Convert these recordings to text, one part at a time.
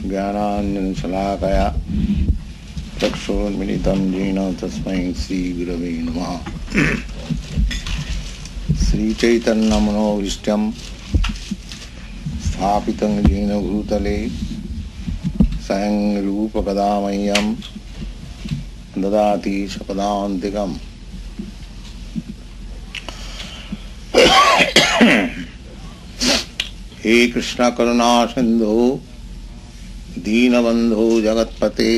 ज्ञानाञ्जनशलाकया चक्षुर्मिलितं येन तस्मै श्रीगुरवे नमः। श्रीचैतन्यमनोभीष्टं स्थापितं येन भूतले स्वयं रूपकदा मह्यं ददाति शपदान्तिकम्। हे कृष्ण करुणा सिंधु दीनबंधो जगत्पते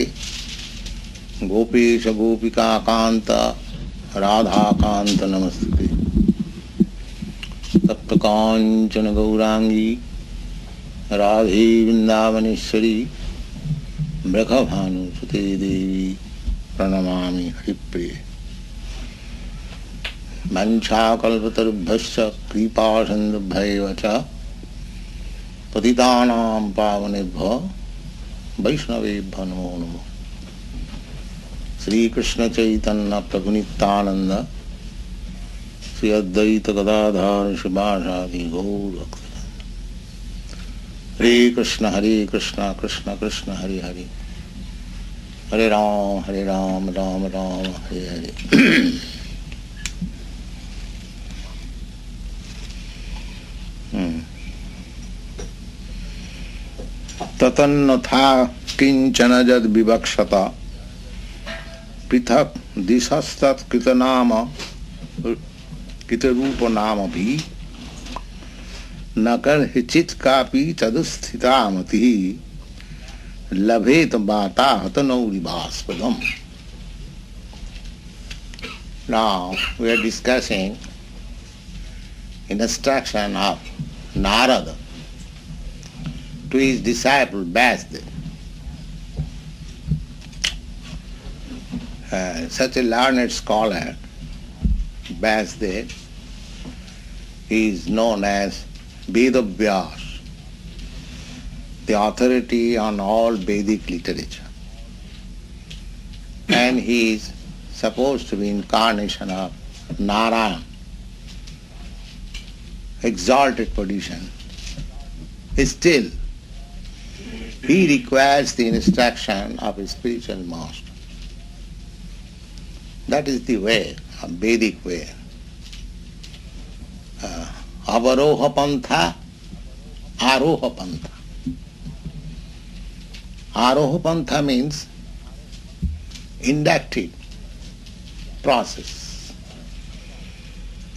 गोपेश गोपिका कांत राधा कांत नमस्ते। तप्त कांचन गौरांगी राधे वृंदावनेश्वरी मृगभानुसुते देवी प्रणमामि हरिप्रिये। वंशाकल्पतरुभ्यश्च कृपासिन्धुभ्यैव च पतितानां पावनेभ्यो वैष्णवेभ्यो नमो नमः। श्री कृष्ण चैतन्य प्रभु नित्यानंद श्री अद्वैत गदाधर शिवासादि गौर भक्तवृंद। हरे कृष्ण कृष्ण कृष्ण हरे हरे, हरे राम राम राम हरे हरे। ततन्नथा किंचन जद विवक्षता पृथक दिशस्तत्कृतनाम कृतरूप नाम भी न कर्हिचित् कापि तदुस्थितामति लभेत बाता हतनौरिभास्पदम। Now we are discussing instruction of Narada to his disciple Vyasadeva. Such a learned scholar, Vyasadeva, is known as Vedavyas, the authority on all Vedic literature. And he is supposed to be incarnation of Narayan, exalted position. Still, he requires the instruction of a spiritual master. That is the way, a Vedic way. Avaroha pantha, aroha pantha. Aroha pantha means inductive process.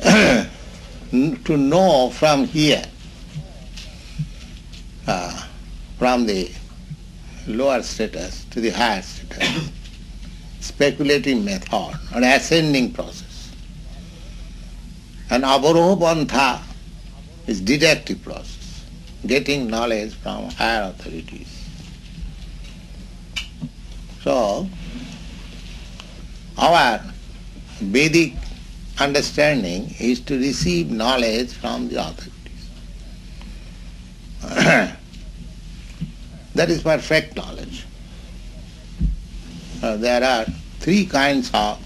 To know from here, from the lower status to the higher status, speculative method or ascending process. And avaroha pantha is deductive process, getting knowledge from higher authorities. So, our Vedic understanding is to receive knowledge from the authorities. That is perfect knowledge. There are three kinds of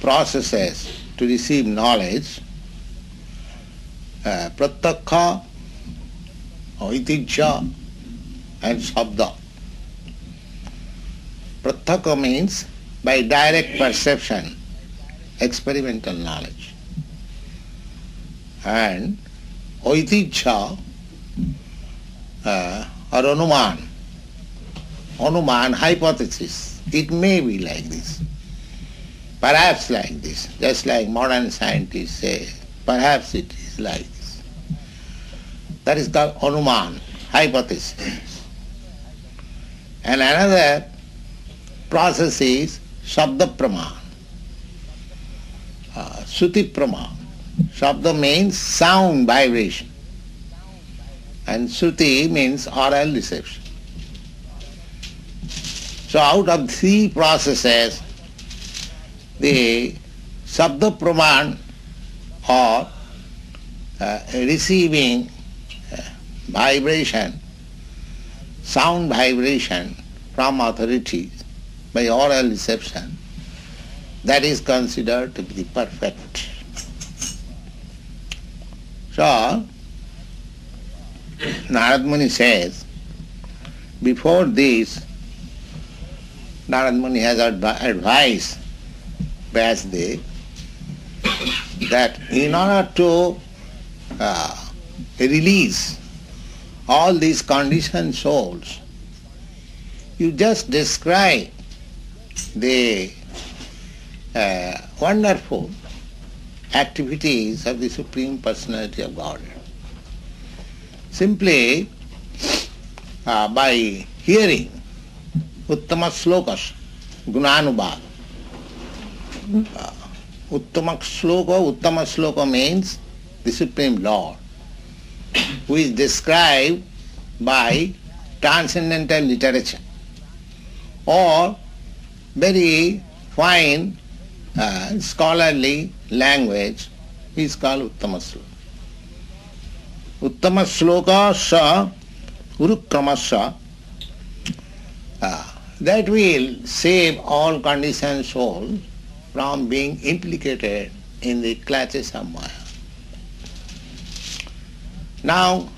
processes to receive knowledge: pratyakha, aitijya, and sabda. Pratyakha means by direct perception, experimental knowledge. And aitijya or anuman, hypothesis. It may be like this, perhaps like this, just like modern scientists say, perhaps it is like this. That is called anuman, hypothesis. And another process is shabda praman, suti praman. Shabda means sound vibration, and suti means oral reception. So out of three processes, the sabda praman or receiving vibration, sound vibration from authorities by oral reception, that is considered to be perfect. So, Narad Muni says, before this, Narad Muni has advised Vyasadeva that in order to release all these conditioned souls, you just describe the wonderful activities of the Supreme Personality of Godhead. Simply by hearing Uttama Slokas, Gunanubhava. Uttama Sloka means the Supreme Lord, who is described by transcendental literature or very fine scholarly language is called Uttama Sloka. Uttama Sloka sa Urukramasya, that will save all conditioned souls from being implicated in the clutches of Maya. Now,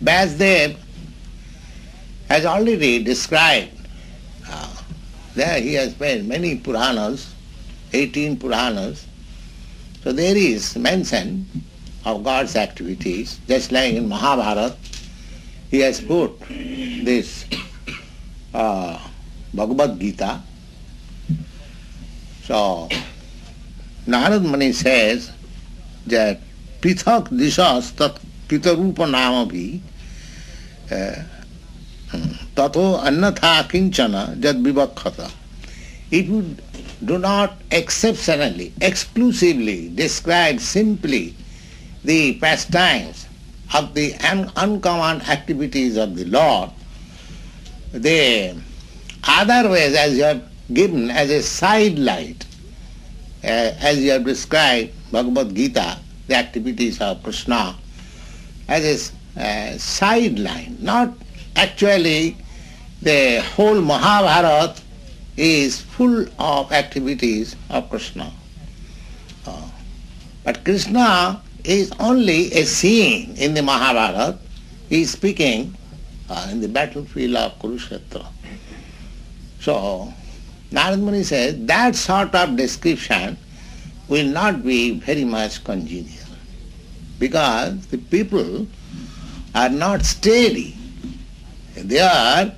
Vyasadeva has already described, there he has made many Puranas, 18 Puranas, so there is mention of God's activities, just like in Mahabharata, he has put this Bhagavad Gita. So, Narad Muni says that Prithak Dishas Tat Pitarupa Nama Bhi Tato Annatha Kinchana Jad Vivakhata. It would do not exceptionally, exclusively describe simply the pastimes of the uncommon activities of the Lord. The other ways, as you have given as a side light, as you have described Bhagavad Gita, the activities of Krishna, as a sideline, not actually the whole Mahabharata is full of activities of Krishna. But Krishna is only a scene in the Mahabharata. He is speaking in the battlefield of Kurukshetra. So, Narad Muni says that sort of description will not be very much congenial, because the people are not steady. Their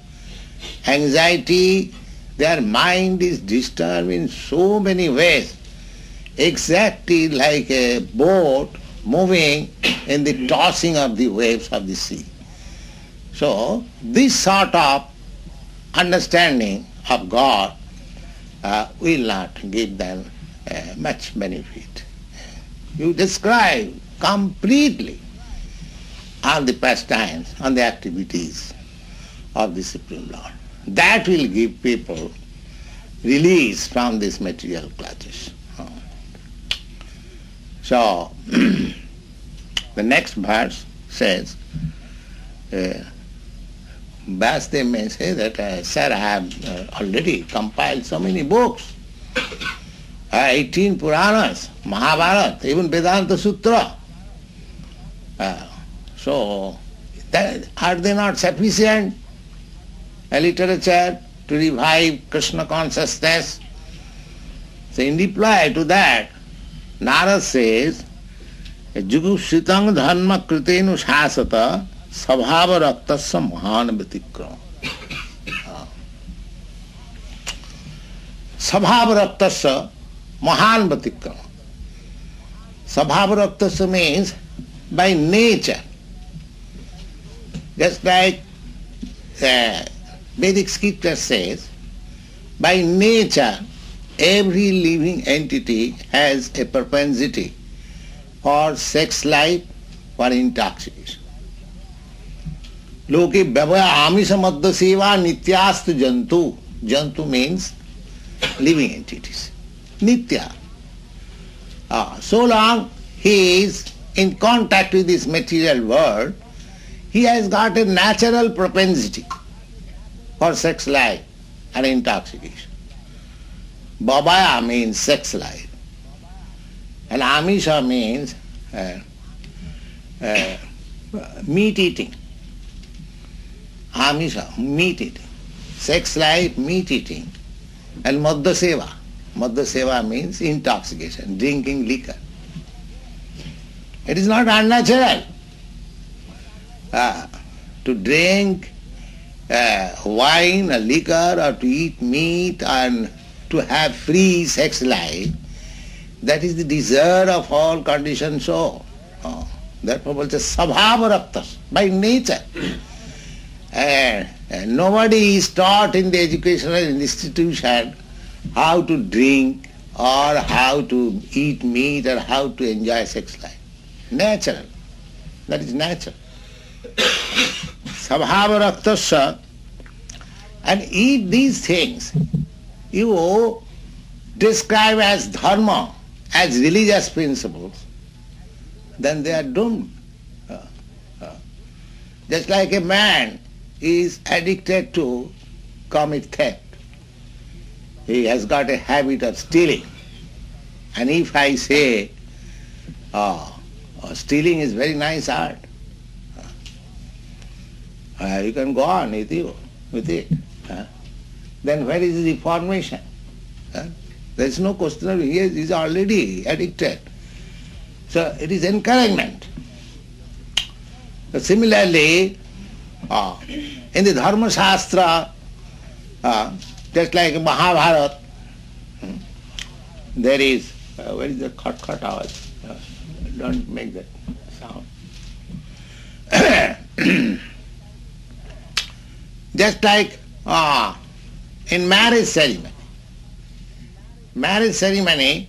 anxiety, their mind is disturbed in so many ways, exactly like a boat moving in the tossing of the waves of the sea. So, this sort of understanding of God will not give them much benefit. You describe completely on the pastimes, on the activities of the Supreme Lord. That will give people release from these material clutches. So, the next verse says, Vyasadeva may say that, sir, I have already compiled so many books, 18 Puranas, Mahabharata, even Vedanta Sutra. So, are they not sufficient literature to revive Krishna consciousness? So, in reply to that, Narad says, Jugusritang dharma kritenu shasata sabhava raktasya mahan vitikrama. Sabhava raktasya mahan vitikrama. Sabhava raktasya means by nature. Just like Vedic scripture says, by nature every living entity has a propensity for sex life, for intoxication. Loke vyavaya amisa madhya seva nityastu jantu. Jantu means living entities. Nitya. So long he is in contact with this material world, he has got a natural propensity for sex life and intoxication. Bhavaya means sex life, and amisha means meat eating. Amisha, meat eating. Sex life, meat eating. And Madhya Seva. Madhya Seva means intoxication, drinking liquor. It is not unnatural to drink wine or liquor or to eat meat and to have free sex life. That is the desire of all conditioned soul. Therefore, it's a sabhava-raktas, by nature. And nobody is taught in the educational institution how to drink or how to eat meat or how to enjoy sex life. Natural. That is natural. Sabhava-raktasya. And eat these things you describe as dharma, as religious principles, then they are doomed. Just like a man is addicted to commit theft. He has got a habit of stealing. And if I say, stealing is very nice art, you can go on with it. Then where is the reformation? There is no question of he is already addicted. So it is encouragement. Similarly, in the Dharma Shastra, just like Mahabharata, there is, where is the khat-khat avaz? Don't make that sound. Just like in marriage ceremony. Marriage ceremony,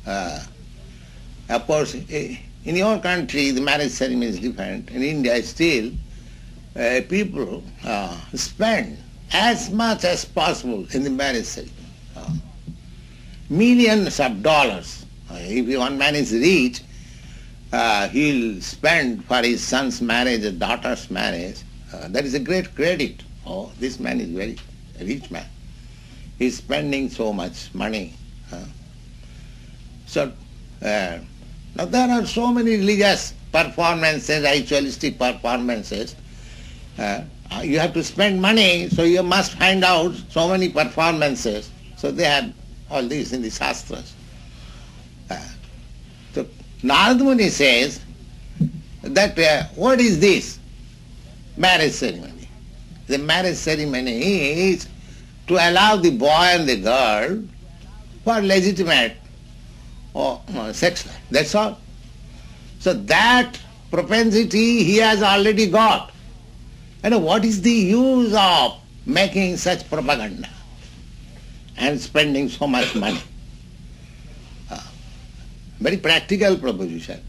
of course, in your country the marriage ceremony is different. In India still, people spend as much as possible in the marriage ceremony. Millions of dollars. If one man is rich, he'll spend for his son's marriage, his daughter's marriage. That is a great credit. Oh, this man is very rich man. He's spending so much money. So, now there are so many religious performances, ritualistic performances. You have to spend money, so you must find out so many performances. So they have all this in the Shastras. So Narada Muni says that what is this? Marriage ceremony. The marriage ceremony is to allow the boy and the girl for legitimate sex life. That's all. So that propensity he has already got. And what is the use of making such propaganda and spending so much money? Very practical proposition.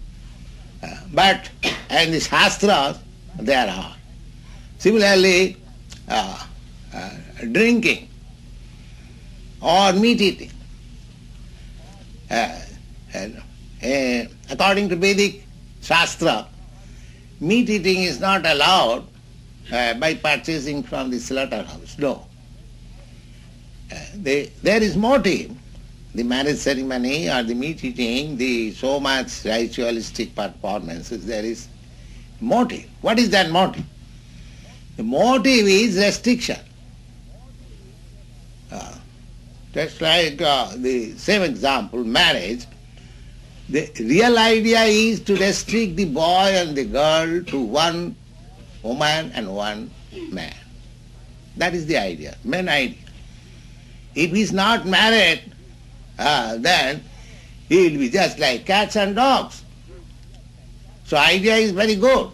But in the Shastras, there are. Similarly, drinking or meat eating. According to Vedic Shastra, meat eating is not allowed by purchasing from the slaughterhouse. No. There is motive. The marriage ceremony or the meat eating, the so much ritualistic performances, there is motive. What is that motive? The motive is restriction. Just like the same example, marriage, the real idea is to restrict the boy and the girl to one woman and one man. That is the idea, main idea. If he is not married, then he will be just like cats and dogs. So idea is very good.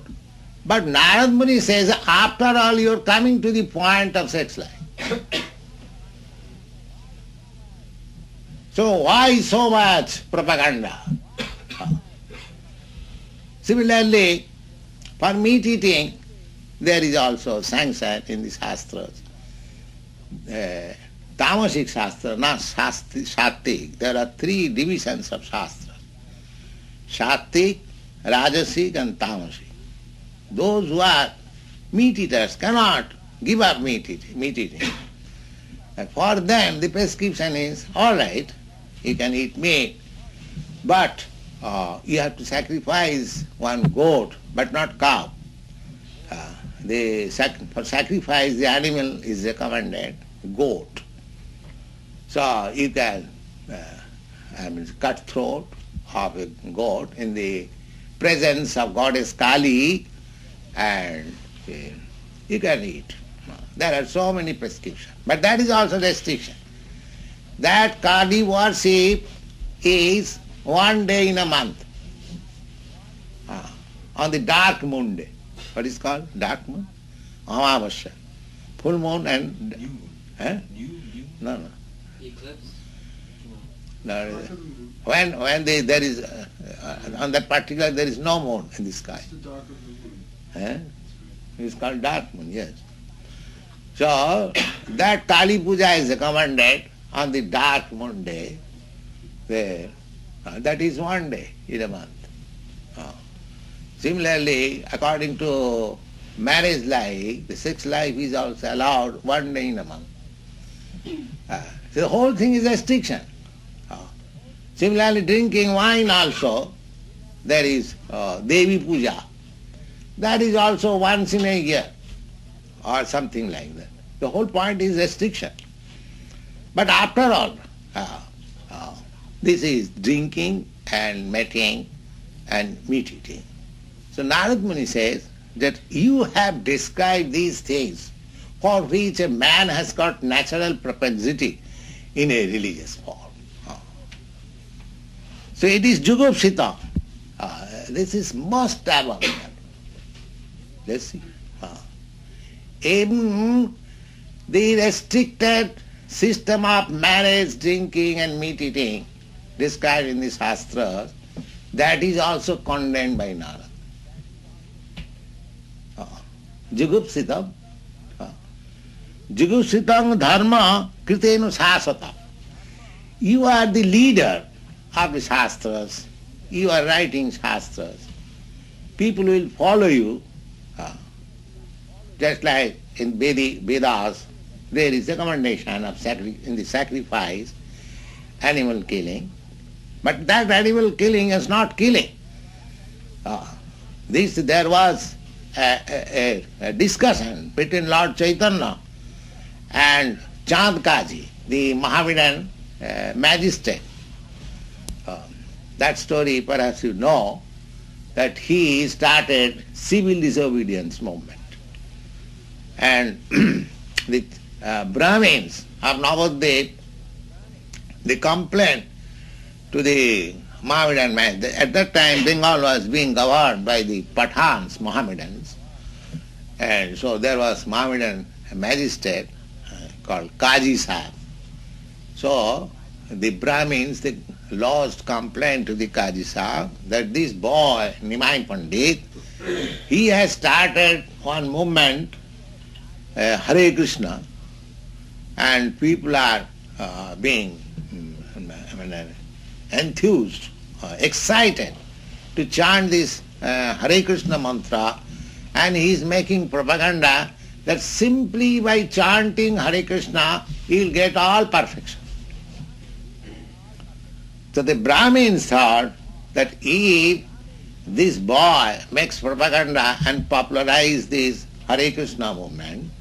But Narada Muni says, after all, you are coming to the point of sex life. So why so much propaganda? Similarly, for meat eating, there is also sanction in the Shastras. Tamasic Shastra, not Sattik. There are three divisions of Shastra. Sattik, Rajasic and Tamasic. Those who are meat eaters cannot give up meat eating. And for them the prescription is, all right, you can eat meat, but you have to sacrifice one goat, but not cow. for sacrifice the animal is recommended goat. So you can cut throat of a goat in the presence of goddess Kali, and you can eat. There are so many prescriptions. But that is also restriction. That Kali worship is one day in a month. On the dark moon day. What is called? Dark moon? Amavasya. Full moon and... New moon. Eh? New. No. Eclipse? No. When there is... on that particular there is no moon in the sky. It's the dark of the moon. It's called dark moon, yes. So, that Kali Puja is recommended on the dark moon day. There, that is one day in a month. Similarly, according to marriage life, the sex life is also allowed one day in a month. So the whole thing is restriction. Similarly, drinking wine also, there is Devi Puja. That is also once in a year or something like that. The whole point is restriction. But after all, this is drinking and mating and meat eating. So Narad Muni says that you have described these things for which a man has got natural propensity in a religious form. So it is jugupsita. This is most abominable. Let's see. In the restricted system of marriage, drinking and meat eating described in the Shastras, that is also condemned by Narada. Jugupsitam. Jugupsitam dharma kritenu sasata. You are the leader of the Shastras. You are writing Shastras. People will follow you. Just like in Vedas, there is a recommendation of in the sacrifice, animal killing. But that animal killing is not killing. There was a discussion between Lord Chaitanya and Chand Kaji, the Mohammedan magistrate. That story perhaps you know, that he started civil disobedience movement. And the Brahmins of Navadvip, they complained to the Mohammedan man. At that time Bengal was being governed by the Pathans, Mohammedans. And so there was Mohammedan magistrate called Qazi Sahib. So the Brahmins, they lodged complaint to the Qazi Sahib that this boy, Nimai Pandit, he has started one movement, Hare Krishna, and people are being enthused, excited to chant this Hare Krishna mantra, and he is making propaganda that simply by chanting Hare Krishna he will get all perfection. So the Brahmins thought that if this boy makes propaganda and popularize this Hare Krishna movement,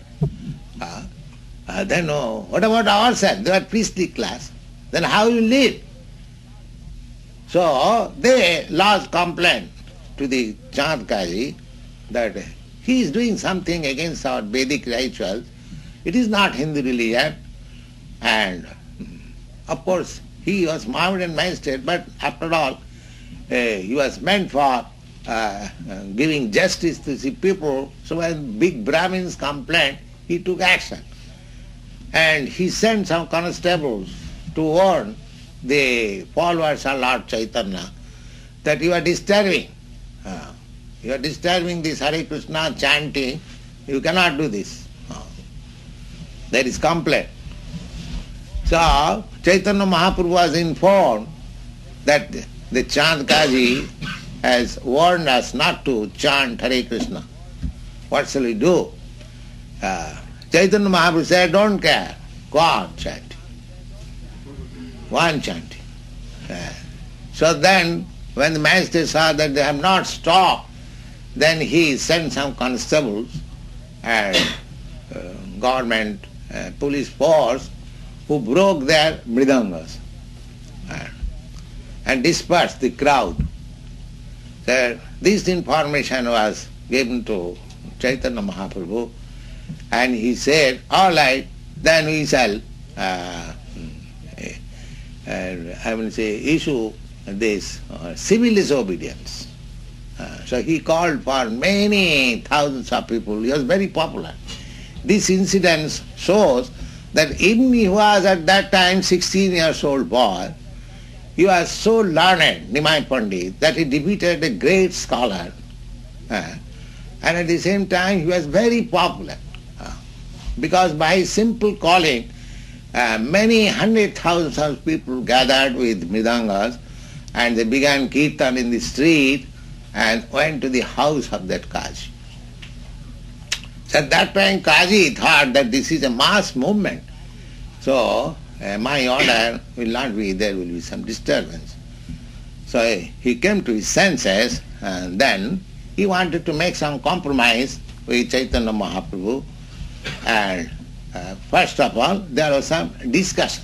then what about ourselves? They are priestly class. Then how will you live? So they lodged complaint to the Chand Kaji that he is doing something against our Vedic rituals. It is not Hindu religion. And of course he was Mohammedan magistrate, but after all he was meant for giving justice to the people. So when big Brahmins complained, he took action. And he sent some constables to warn the followers of Lord Chaitanya that you are disturbing. You are disturbing this Hare Krishna chanting. You cannot do this. There is complaint. So Chaitanya Mahaprabhu was informed that the Chand Kaji has warned us not to chant Hare Krishna. What shall we do? Chaitanya Mahaprabhu said, don't care, go on chanting. Go on chanting. So then, when the master saw that they have not stopped, then he sent some constables government police force who broke their mridangas and dispersed the crowd. So this information was given to Chaitanya Mahaprabhu, and he said, all right, then we shall issue this civil disobedience. So he called for many thousands of people. He was very popular. This incident shows that even he was at that time 16 years old boy, he was so learned, Nimai Pandit, that he defeated a great scholar. And at the same time he was very popular. Because by simple calling, many hundred thousands of people gathered with mridangas and they began kirtan in the street and went to the house of that Kaji. So at that time Kaji thought that this is a mass movement. So my order will not be, there will be some disturbance. So he came to his senses and then he wanted to make some compromise with Chaitanya Mahaprabhu. And first of all, there was some discussion.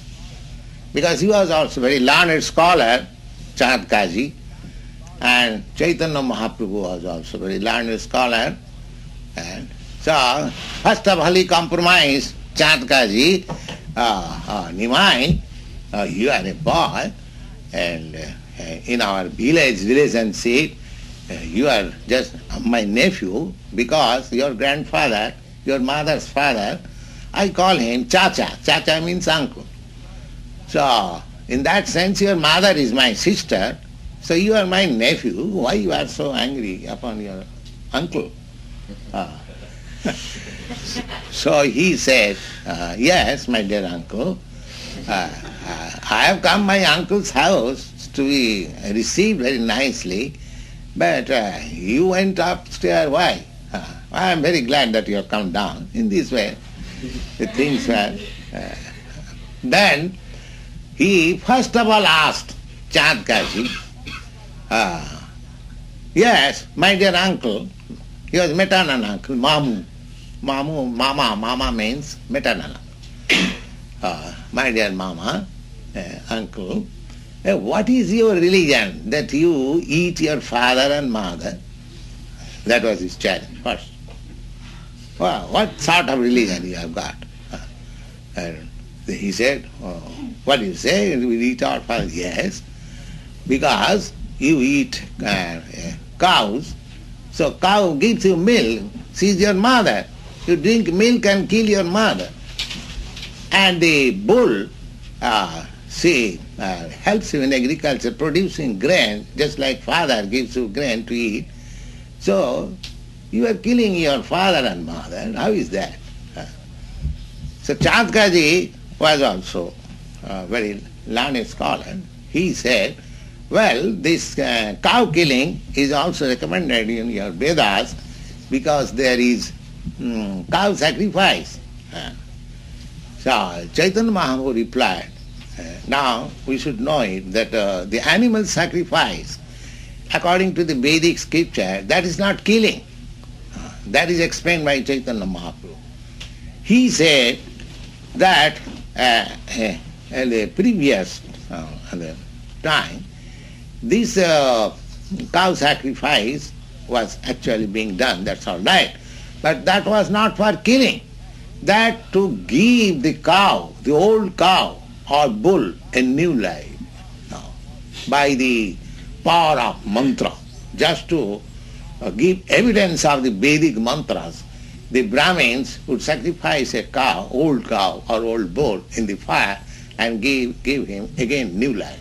Because he was also a very learned scholar, Chand Kaji, and Chaitanya Mahaprabhu was also a very learned scholar. And so, first of all, he compromised Chand Kaji, Nimai, you are a boy, and in our village relationship, you are just my nephew, because your grandfather, your mother's father, I call him Chacha. Chacha means uncle. So, in that sense, your mother is my sister, so you are my nephew. Why you are so angry upon your uncle? So he said, yes, my dear uncle, I have come to my uncle's house to be received very nicely, but you went upstairs, why? I am very glad that you have come down. In this way, the things were... Then he first of all asked Chand Kaji, yes, my dear uncle, he was maternal uncle, Mamu. Mama means maternal. My dear Mama, uncle, what is your religion that you eat your father and mother? That was his challenge first. Well, what sort of religion you have got? And he said, what do you say? We eat our father. Yes, because you eat cows, so cow gives you milk, she is your mother. You drink milk and kill your mother. And the bull, she helps you in agriculture, producing grain, just like father gives you grain to eat. So, you are killing your father and mother. How is that? So Chand Kaji was also a very learned scholar. He said, well, this cow killing is also recommended in your Vedas because there is cow sacrifice. So Chaitanya Mahaprabhu replied, now we should know it that the animal sacrifice, according to the Vedic scripture, that is not killing. That is explained by Chaitanya Mahaprabhu. He said that in the previous time, this cow sacrifice was actually being done, that's all right. But that was not for killing. That to give the cow, the old cow or bull, a new life. By the power of mantra, just to give evidence of the Vedic mantras, the Brahmins would sacrifice a cow or old bull in the fire and give him again new life.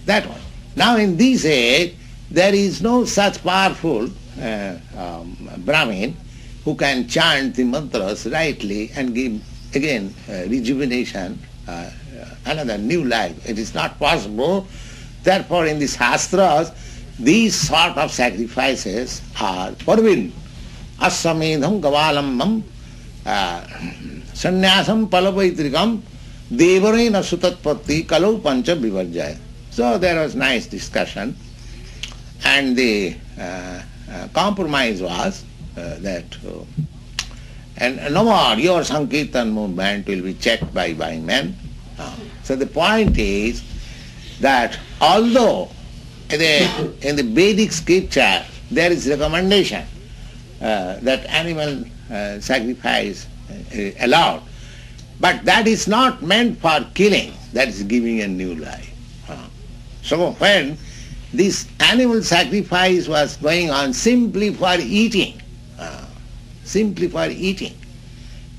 That one. Now in this age, there is no such powerful Brahmin who can chant the mantras rightly and give again rejuvenation, another new life. It is not possible. Therefore in the Shastras, these sort of sacrifices are forbidden. Asamedham gavalambam sannyasam palavaitrikam devarena sutatpatti kalau pancha vivarjaya. So there was nice discussion, and the compromise was that And no more your Sankirtan movement will be checked by men. So the point is that although in the Vedic scripture there is recommendation that animal sacrifice allowed, but that is not meant for killing, that is giving a new life. So when this animal sacrifice was going on simply for eating,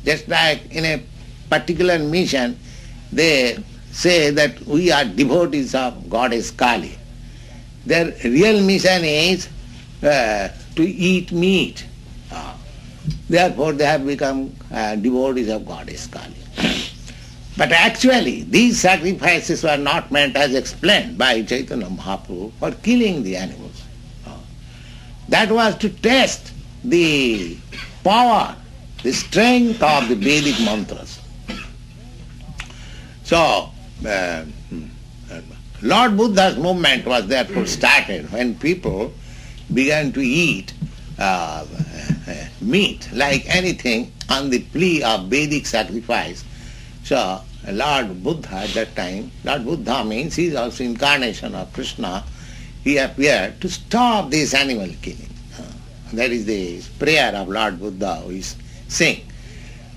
just like in a particular mission they say that we are devotees of Goddess Kali. Their real mission is to eat meat. Therefore they have become devotees of Goddess Kali. But actually these sacrifices were not meant, as explained by Chaitanya Mahaprabhu, for killing the animals. That was to test the power, the strength of the Vedic mantras. So Lord Buddha's movement was therefore started when people began to eat meat like anything on the plea of Vedic sacrifice. So Lord Buddha at that time, Lord Buddha means he is also incarnation of Krishna, he appeared to stop this animal killing. That is the prayer of Lord Buddha we sing.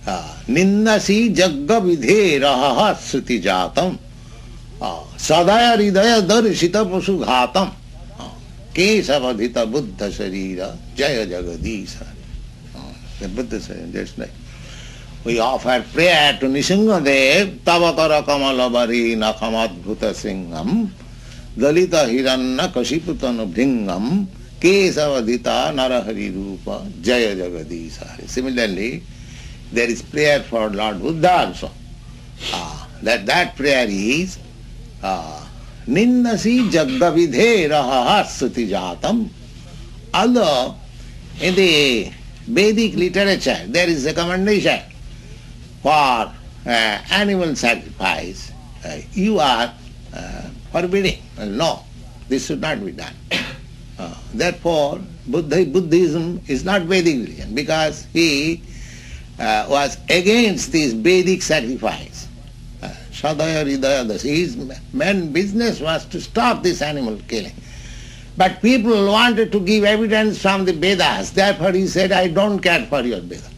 Ninnasi jagga vidhe raha sruti jatam sadaya ridaya darshita pasu ghatam kesavadhita buddha sharira jaya jagadisa. The Buddha said, just like we offer prayer to Nisingadev, Tavakara Kamalavari Nakamadbhuta Singham, Dalita Hiranna Kashiputana Bhingam, Kesavadhita Narahari Rupa, Jaya Jagadisa. Similarly, there is prayer for Lord Buddha also. That prayer is Ninnasi Jaggavidhe Raha Suti Jatam. Although in the Vedic literature there is recommendation for animal sacrifice, you are forbidding. No, this should not be done. Therefore, Buddhism is not Vedic religion because he was against this Vedic sacrifice. Sadaya Ridaya Das. His main business was to stop this animal killing. But people wanted to give evidence from the Vedas. Therefore he said, I don't care for your Veda.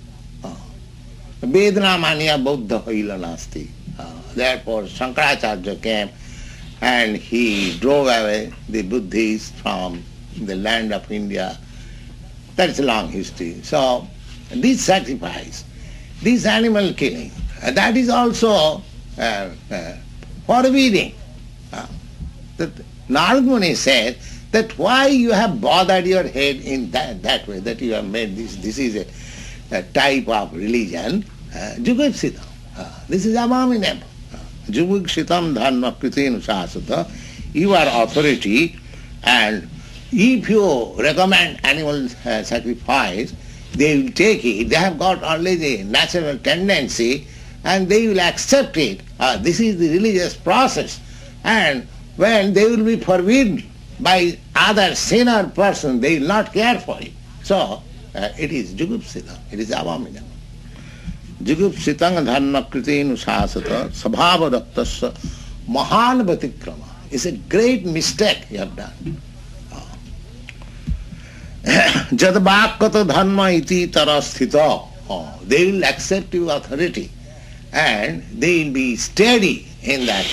Vedana mania buddha hoila nasti. Therefore Shankaracharya came and he drove away the Buddhists from the land of India. That's a long history. So this sacrifice, this animal killing, that is also forbidding. Narada Muni said that why you have bothered your head in that way, that you have made this is a type of religion, jugupsitam. This is abominable. Jugupsitam dharma kritenu sasata. You are authority, and if you recommend animal sacrifice, they will take it. They have got only the natural tendency and they will accept it. This is the religious process. And when they will be forbidden by other sinner person, they will not care for it. So it is jugupsita, it is abominable. Jugupsitang dharma kritenu sasata sabhavadaktasya mahan vatikrama. It's a great mistake you have done. Jadvakata dharma iti tarasthita. They will accept your authority and they will be steady in that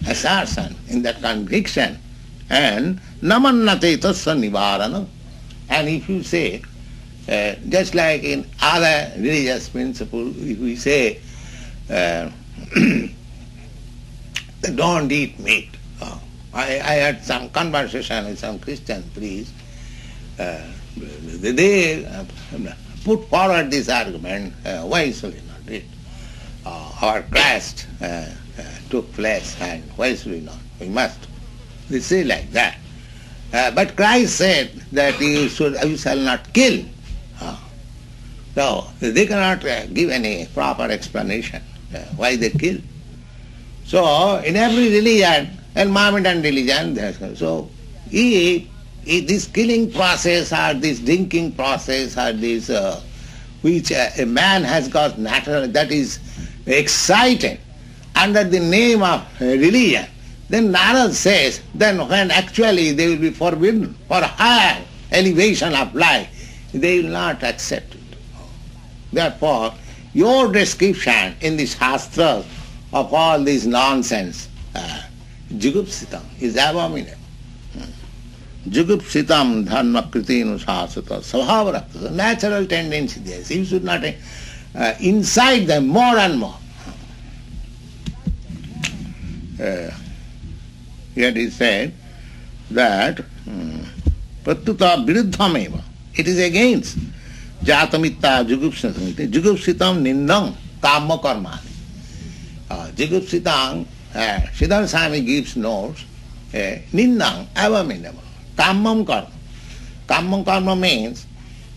assertion, in that conviction, and namannate tasya nivarana. And if you say, just like in other religious principles, if we say, don't eat meat. I had some conversation with some Christian priest. They put forward this argument, why should we not eat? Our Christ took flesh, and why should we not? We must. They say like that. But Christ said that you shall not kill. So they cannot give any proper explanation why they kill. So in every religion, and Mohammedan religion, so if this killing process or this drinking process or this which a man has got natural, that is excited under the name of religion, then Narad says, then when actually they will be forbidden for higher elevation of life, they will not accept it. Therefore, your description in the Shastras of all this nonsense, jugupsitam, is abominable. Jugupsitam dharma kriti nusasata svabharakta, natural tendency there. You should not incite them more and more. Yet he said that pratyuta viruddhameva, it is against jatamitta jugupsitam, jugupsitam nindam kama karmani. Jugupsitam, Siddhanta Swami gives notes, nindam, abominable, kamam karma. Kamam karma means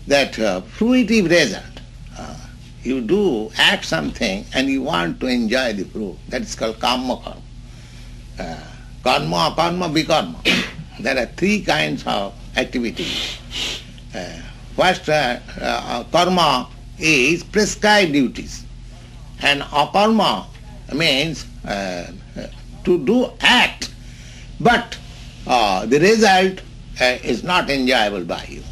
that fruitive result. You do act something and you want to enjoy the fruit. That is called kamma karma. Karma, karma, vikarma. There are three kinds of activities. First, karma is prescribed duties, and akarma means to do act, but the result is not enjoyable by you.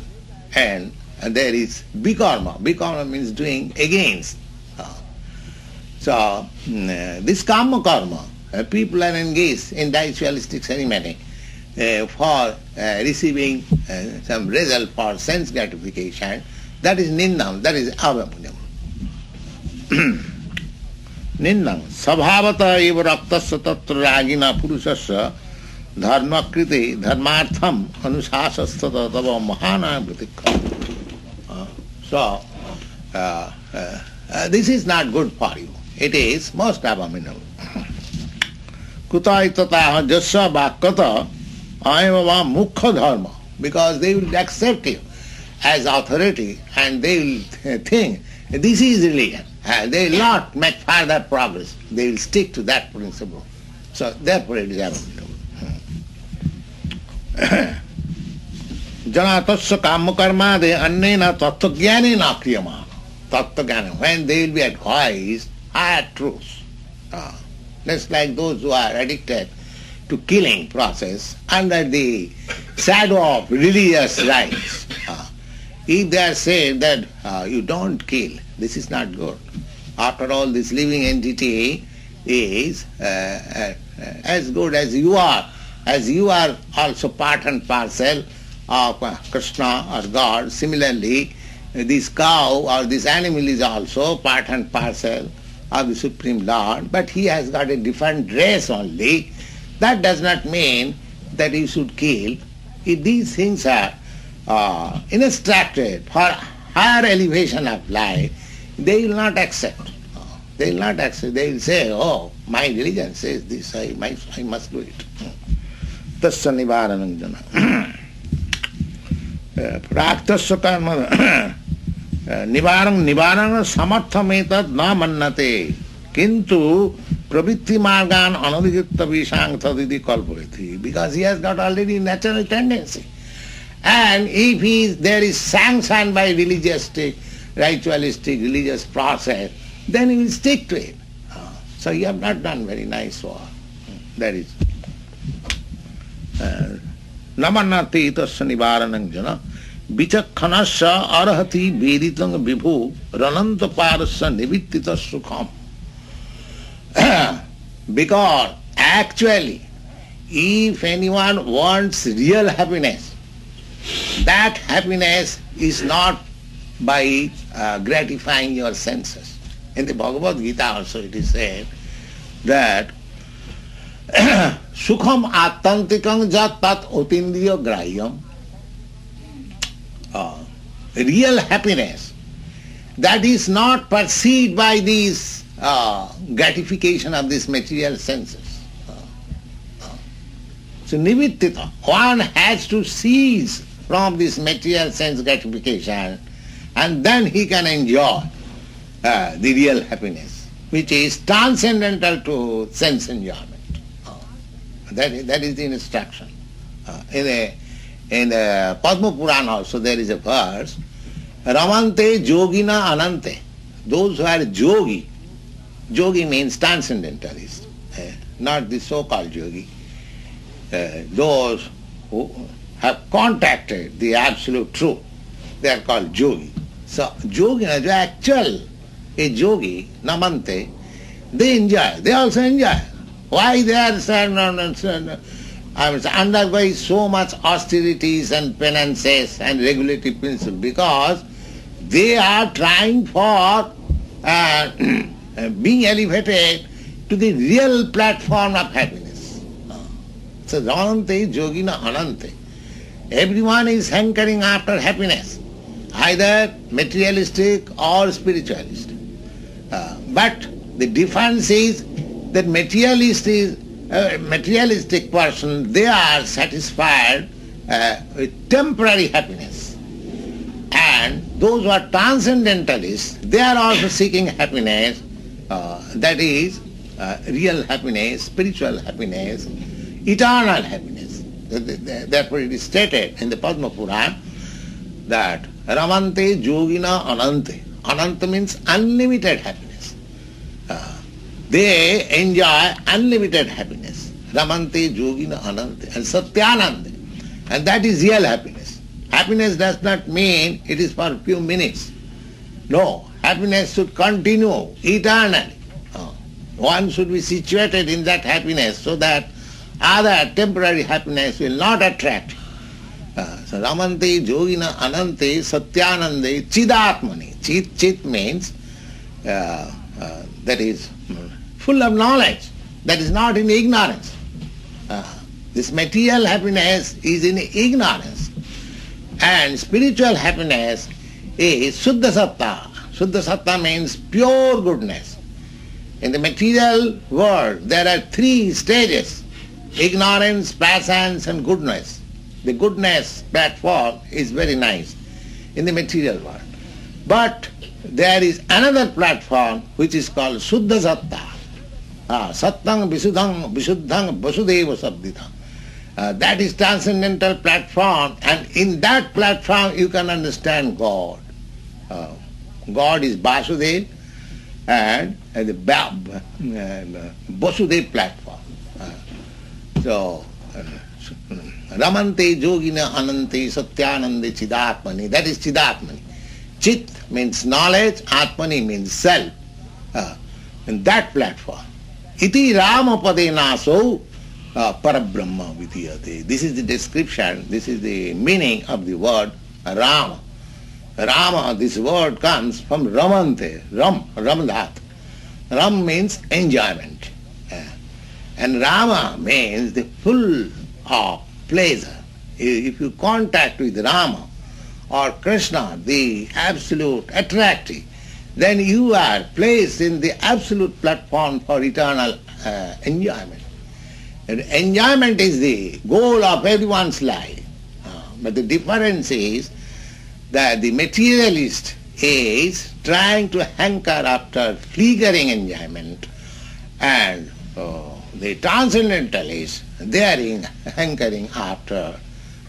And there is vikarma. Vikarma means doing against. So this karma karma, people are engaged in ritualistic ceremony for receiving some result for sense gratification. That is nindam, that is abominable. Nindam sabhavata eva raktasya tatra ragina purusasya dharma kriti dharmartham anusasastata tava mahana pratikha. So this is not good for you. It is most abominable. Kutai tataha jasya bhakkata ayamava mukha dharma, because they will accept you as authority and they will think this is religion. They will not make further progress. They will stick to that principle. So therefore it is abominable. Janatasya kama karma de annena tattva-jnanena kriyamana. Tattva-jnana, when they will be advised higher truths. Just like those who are addicted to killing process under the shadow of religious rites. If they are said that you don't kill, this is not good. After all, this living entity is as good as you are also part and parcel of Krishna or God. Similarly, this cow or this animal is also part and parcel of the Supreme Lord, but he has got a different dress only. That does not mean that you should kill. If these things are instructed for higher elevation of life, they will not accept. They will not accept. They will say, oh, my religion says this, I must do it. Tasya nivaranam jana. Praktasya karma nivarana samarthametad na mannate kintu pravritti margan anadhikritta visangthadidi kalpuriti, because he has got already natural tendency. And if there is sanction by ritualistic religious process, then he will stick to it. So you have not done very nice work. That is namannati tasya nivaranam jana vichakhanasya arahati veditang vibhu rananta parasya nivittita sukham. Because actually, if anyone wants real happiness, that happiness is not by gratifying your senses. In the Bhagavad Gita also it is said that sukham attantikam jat tat utindriya grahyam. Real happiness, that is not perceived by these gratification of these material senses. So nivittita, one has to cease from this material sense gratification, and then he can enjoy the real happiness, which is transcendental to sense enjoyment. That is the instruction. In the Padma Purana also there is a verse Ramante yogina anante. Those who are yogi, yogi means transcendentalist, not the so-called yogi. Those who have contacted the absolute truth, they are called yogi. So yogi, the actual a yogi, namante, they enjoy, they also enjoy. Why they are undergoing so much austerities and penances and regulative principles? Because they are trying for being elevated to the real platform of happiness. So Ramante yogina anante. Everyone is hankering after happiness, either materialistic or spiritualistic. But the difference is that materialistic person, they are satisfied with temporary happiness. And those who are transcendentalists, they are also seeking happiness, that is real happiness, spiritual happiness, eternal happiness. Therefore it is stated in the Padma Purana that Ramante yogina anante. Ananta means unlimited happiness. They enjoy unlimited happiness. Ramante yogina anante and satyananda. And that is real happiness. Happiness does not mean it is for a few minutes. No, happiness should continue eternally. One should be situated in that happiness so that other temporary happiness will not attract. So Ramante yogina anante satyanande chidatmani. Chit means that is full of knowledge, that is not in ignorance. This material happiness is in ignorance, and spiritual happiness is Shuddha Satta. Shuddha Satta means pure goodness. In the material world there are three stages: ignorance, passions and goodness. The goodness platform is very nice in the material world. But there is another platform which is called Shuddha Satta. Sattang Visuddhang Visuddhang Vasudeva Sabdita. That is transcendental platform, and in that platform you can understand God. God is Vasudev and the Vasudev platform. So Ramante yogina anante satyanande chidatmani. That is chidatmani. Chit means knowledge, atmani means self. In that platform. Iti Rama padenaso parabrahma vidiyate. This is the description, this is the meaning of the word Rama. Rama, this word comes from Ramante, Ramdhat. Ram means enjoyment. And Rama means the full of pleasure. If you contact with Rama or Krishna, the absolute attractive, then you are placed in the absolute platform for eternal enjoyment. And enjoyment is the goal of everyone's life. But the difference is that the materialist is trying to hanker after fleeting enjoyment, and the transcendentalists, they are hankering after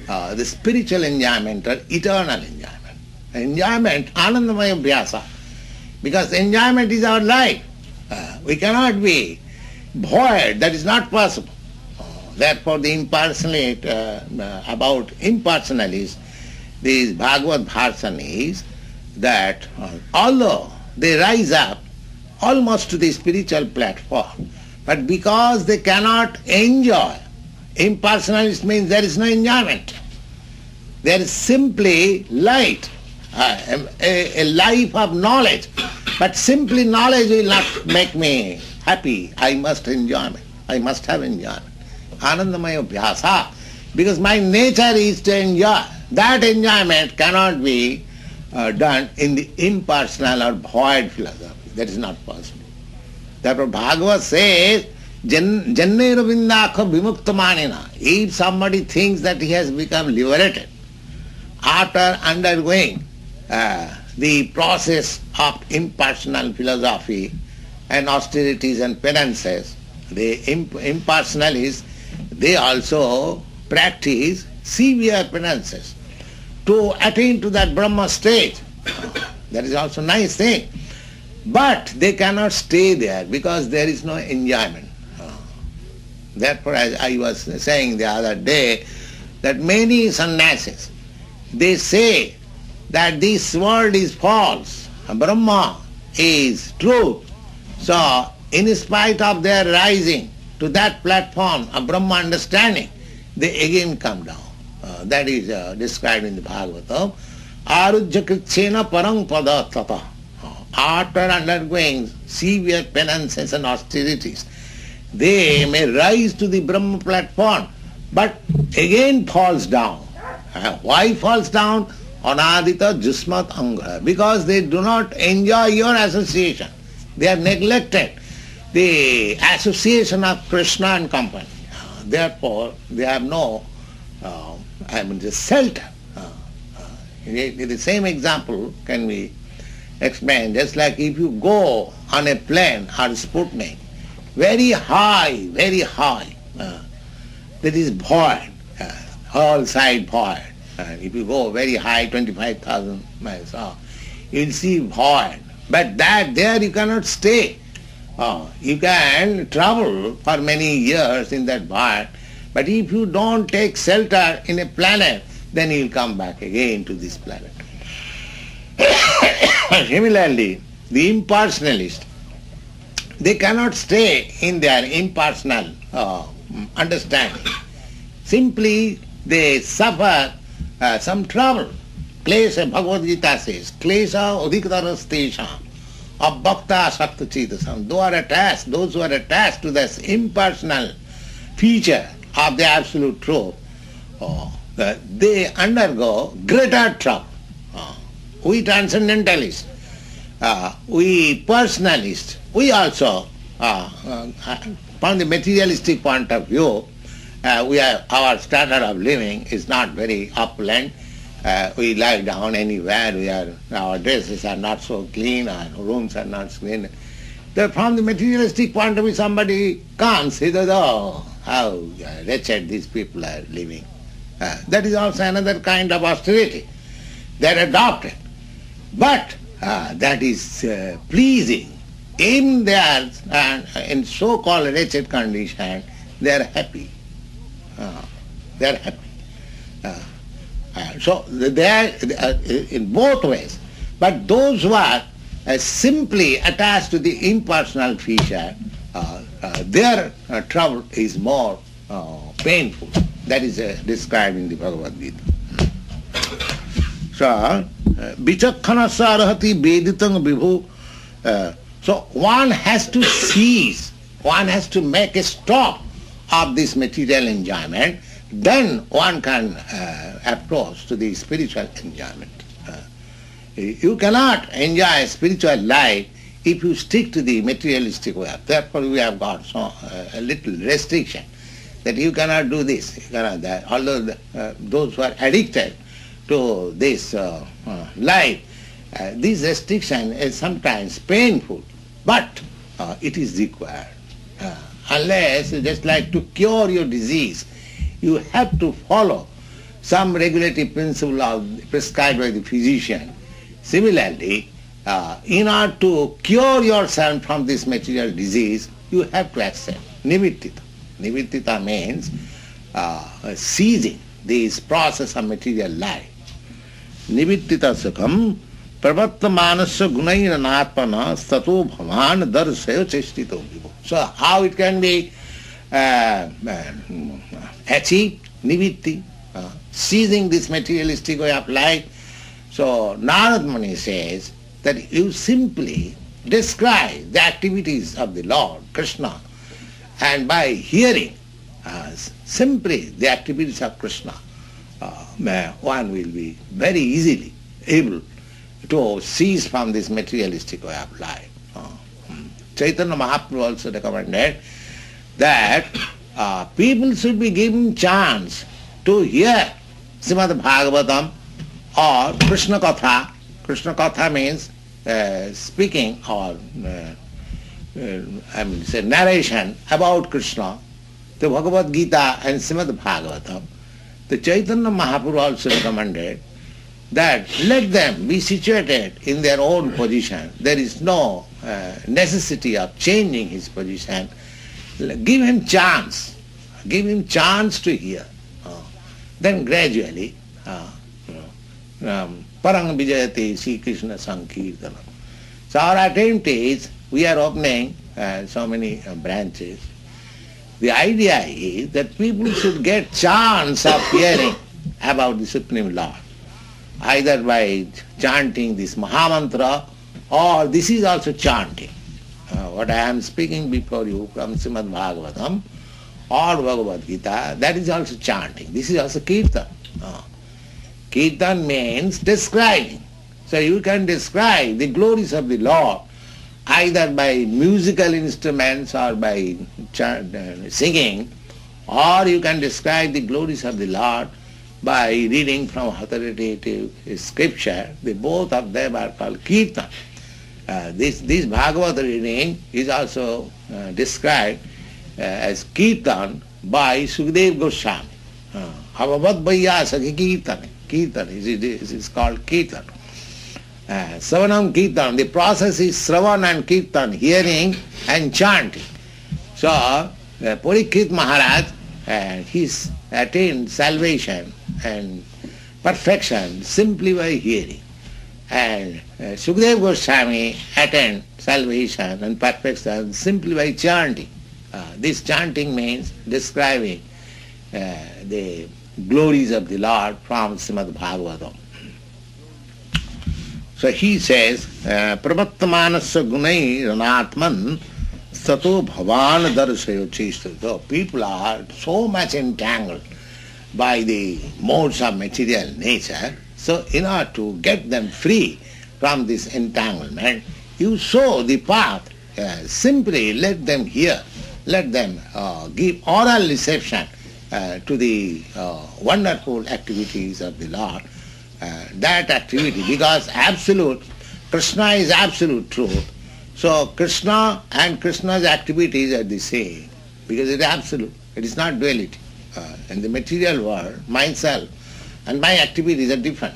the spiritual enjoyment or eternal enjoyment. Enjoyment, anandamaya abhyasa. Because enjoyment is our life. We cannot be void, that is not possible. Therefore the impersonate, about impersonalists, this Bhagavad Bharsan is that although they rise up almost to the spiritual platform, but because they cannot enjoy, impersonalist means there is no enjoyment. There is simply light, a life of knowledge. But simply knowledge will not make me happy. I must enjoyment. I must have enjoyment. Anandamaya bhyasa. Because my nature is to enjoy. That enjoyment cannot be done in the impersonal or void philosophy. That is not possible. Therefore Bhagavad says, Janneru vindakha vimuktamanina. If somebody thinks that he has become liberated after undergoing the process of impersonal philosophy and austerities and penances, the impersonalists, they also practice severe penances to attain to that Brahma stage. That is also a nice thing. But they cannot stay there because there is no enjoyment. Therefore, as I was saying the other day, that many sannyasis, they say that this world is false, Brahma is truth. So, in spite of their rising to that platform of Brahma understanding, they again come down. That is described in the Bhagavatam. Arujjakritchena parang pada tata. After undergoing severe penances and austerities, they may rise to the Brahma platform, but again falls down. Why falls down? Anadita jusmat anga. Because they do not enjoy your association. They have neglected the association of Krishna and company. Therefore, they have no shelter. The same example can be explained, just like if you go on a plane or Sputnik, very high, that is void, whole side void. If you go very high, 25,000 miles off, you'll see void. But there you cannot stay. You can travel for many years in that void, but if you don't take shelter in a planet, then you'll come back again to this planet. Similarly, the impersonalist, they cannot stay in their impersonal understanding. Simply they suffer some trouble. Klesha, Bhagavad Gita says, Klesha udhikatarastesha abbhakta sakta chetasam. Those who are attached to this impersonal feature of the absolute truth, they undergo greater trouble. We transcendentalists, we personalists, we also, from the materialistic point of view, our standard of living is not very opulent. We lie down anywhere, our dresses are not so clean, our rooms are not clean. From the materialistic point of view, somebody comes, he says, oh, how wretched these people are living. That is also another kind of austerity. They are adopted. But that is pleasing. In their in so-called wretched condition, they are happy. They are happy. So they are in both ways. But those who are simply attached to the impersonal feature, their trouble is more painful. That is described in the Bhagavad Gita. So, vichakhanasa arhati veditang vibhu. So one has to cease, one has to make a stop of this material enjoyment, then one can approach to the spiritual enjoyment. You cannot enjoy spiritual life if you stick to the materialistic way. Therefore we have got a little restriction that you cannot do this, you cannot that. Although those who are addicted to this life, this restriction is sometimes painful, but it is required. Unless, just like to cure your disease, you have to follow some regulative principle prescribed by the physician. Similarly, in order to cure yourself from this material disease, you have to accept nivittita. Nivittita means ceasing this process of material life. Nivittita sukham pravatmanasya gunaina natmana stato bhavan darsayo chestito vivo. So how it can be achieved? Nivitti, ceasing this materialistic way of life. So Narad Muni says that you simply describe the activities of the Lord, Krishna, and by hearing simply the activities of Krishna, one will be very easily able to cease from this materialistic way of life. Chaitanya Mahaprabhu also recommended that people should be given chance to hear Srimad Bhagavatam or Krishna Katha. Krishna Katha means speaking or narration about Krishna, the Bhagavad Gita and Srimad Bhagavatam. The Chaitanya Mahaprabhu also recommended that let them be situated in their own position. There is no necessity of changing his position. Give him chance. Give him chance to hear. Then gradually, Parang Vijayate Sri Krishna Sankirtana. So our attempt is, we are opening so many branches. The idea is that people should get chance of hearing about the Supreme Lord, either by chanting this Mahamantra, or this is also chanting. What I am speaking before you from Srimad Bhagavatam or Bhagavad Gita, that is also chanting. This is also Kirtan. Kirtan means describing. So you can describe the glories of the Lord either by musical instruments or by singing, or you can describe the glories of the Lord by reading from authoritative scripture. The both of them are called Kirtan. This Bhagavad reading is also described as Kirtan by Sukadeva Goswami. Avavad Bhaiyasaki Kirtan. Kirtan is called Kirtan. Savanam Kirtan, the process is Sravan and Kirtan, hearing and chanting. So, Parikshit Maharaj, he's attained salvation and perfection simply by hearing. And Sukadeva Goswami attained salvation and perfection simply by chanting. This chanting means describing the glories of the Lord from Srimad Bhagavatam. So he says, Pravatmanasya gunai ranatman sato bhavan darsayo chishtu. So people are so much entangled by the modes of material nature. So in order to get them free from this entanglement, you show the path. Simply let them hear. Let them give oral reception to the wonderful activities of the Lord. That activity, because absolute, Krishna is absolute truth. So Krishna and Krishna's activities are the same, because it is absolute. It is not duality. In the material world, myself and my activities are different.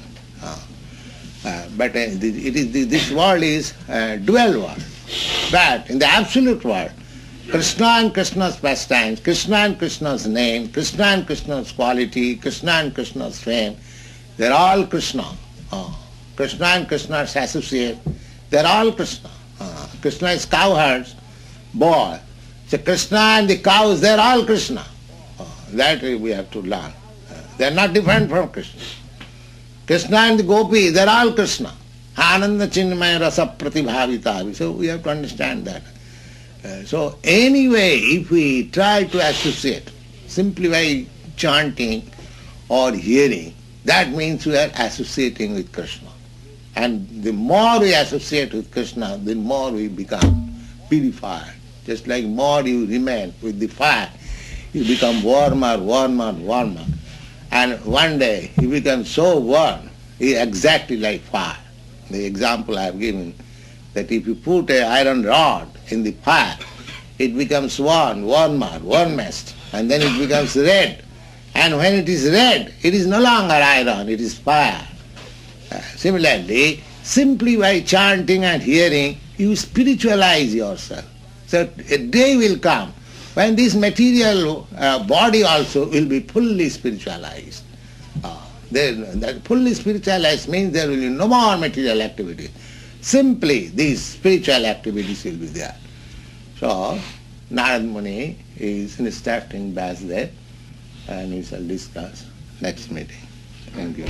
But this world is a dual world. But in the absolute world, Krishna and Krishna's pastimes, Krishna and Krishna's name, Krishna and Krishna's quality, Krishna and Krishna's fame, they're all Krishna. Krishna and Krishna's associate, they're all Krishna. Krishna is cowherd's boy. So Krishna and the cows, they're all Krishna. That we have to learn. They're not different from Krishna. Krishna and the gopi, they're all Krishna. Ananda Chinmaya Rasa Pratibhavita. So we have to understand that. So anyway, if we try to associate simply by chanting or hearing, that means we are associating with Krishna. And the more we associate with Krishna, the more we become purified. Just like more you remain with the fire, you become warmer, warmer, warmer. And one day you become so warm, exactly like fire. The example I have given, that if you put an iron rod in the fire, it becomes warm, warmer, warmest, and then it becomes red. And when it is red, it is no longer iron, it is fire. Similarly, simply by chanting and hearing, you spiritualize yourself. So a day will come when this material body also will be fully spiritualized. That fully spiritualized means there will be no more material activity. Simply these spiritual activities will be there. So Narad Muni is instructing Vasudev, and we shall discuss next meeting. Thank you.